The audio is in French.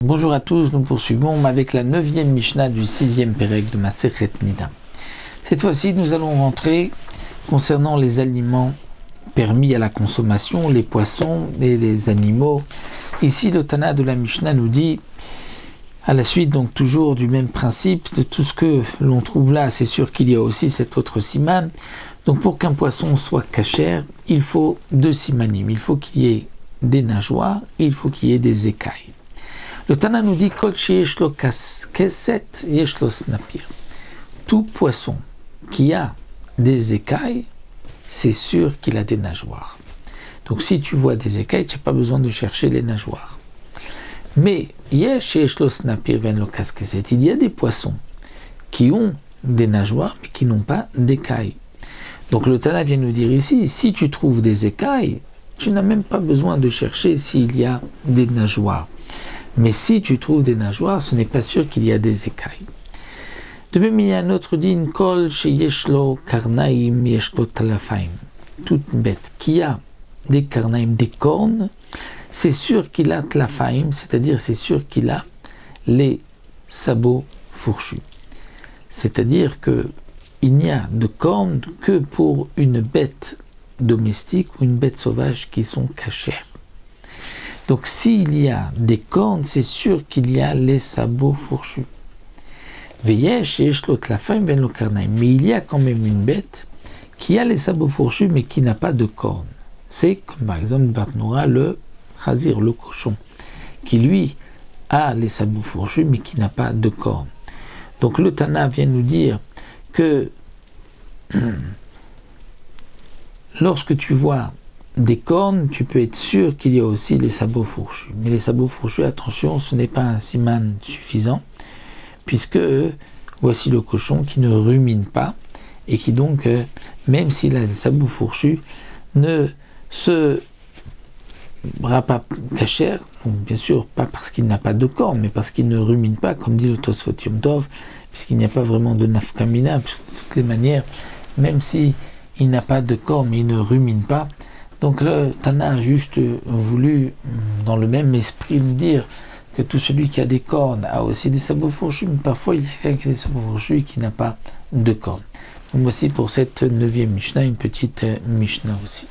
Bonjour à tous, nous poursuivons avec la 9e Mishnah du 6e Pérec de Masechet Nida. Cette fois-ci, nous allons rentrer concernant les aliments permis à la consommation, les poissons et les animaux. Ici, le Tana de la Mishnah nous dit, à la suite donc toujours du même principe, de tout ce que l'on trouve là, c'est sûr qu'il y a aussi cet autre siman. Donc pour qu'un poisson soit kasher, il faut deux simanim. Il faut qu'il y ait des nageoires, il faut qu'il y ait des écailles. Le Tana nous dit Kol sheyesh lo keset yesh lo snapir. Tout poisson qui a des écailles, c'est sûr qu'il a des nageoires. Donc si tu vois des écailles, tu n'as pas besoin de chercher les nageoires. Mais yesh lo snapir ven lo keset. Il y a des poissons qui ont des nageoires mais qui n'ont pas d'écailles. Donc le Tana vient nous dire ici, si tu trouves des écailles, tu n'as même pas besoin de chercher s'il y a des nageoires. Mais si tu trouves des nageoires, ce n'est pas sûr qu'il y a des écailles. De même, il y a un autre din, kol sheyeshlo karnaim yeshlo talafaim. Toute bête qui a des karnaim, des cornes, c'est sûr qu'il a tlafaim, c'est-à-dire c'est sûr qu'il a les sabots fourchus. C'est-à-dire que il n'y a de cornes que pour une bête domestique ou une bête sauvage qui sont cachères. Donc s'il y a des cornes, c'est sûr qu'il y a les sabots fourchus. Mais il y a quand même une bête qui a les sabots fourchus mais qui n'a pas de cornes. C'est comme par exemple Bartnoura, le chazir, le cochon, qui lui a les sabots fourchus mais qui n'a pas de cornes. Donc le Tana vient nous dire que lorsque tu vois des cornes, tu peux être sûr qu'il y a aussi les sabots fourchus. Mais les sabots fourchus, attention, ce n'est pas un siman suffisant, puisque voici le cochon qui ne rumine pas, et qui donc, même s'il a des sabots fourchus, ne se sera pas kasher, bien sûr, pas parce qu'il n'a pas de cornes, mais parce qu'il ne rumine pas, comme dit le Tosfot Yom Tov, puisqu'il n'y a pas vraiment de nafkamina, puisque de toutes les manières, même si il n'a pas de cornes, mais il ne rumine pas. Donc le Tana a juste voulu, dans le même esprit, nous dire que tout celui qui a des cornes a aussi des sabots fourchus, mais parfois il y a quelqu'un qui a des sabots fourchus et qui n'a pas de cornes. Donc voici pour cette 9e Mishnah, une petite Mishnah aussi.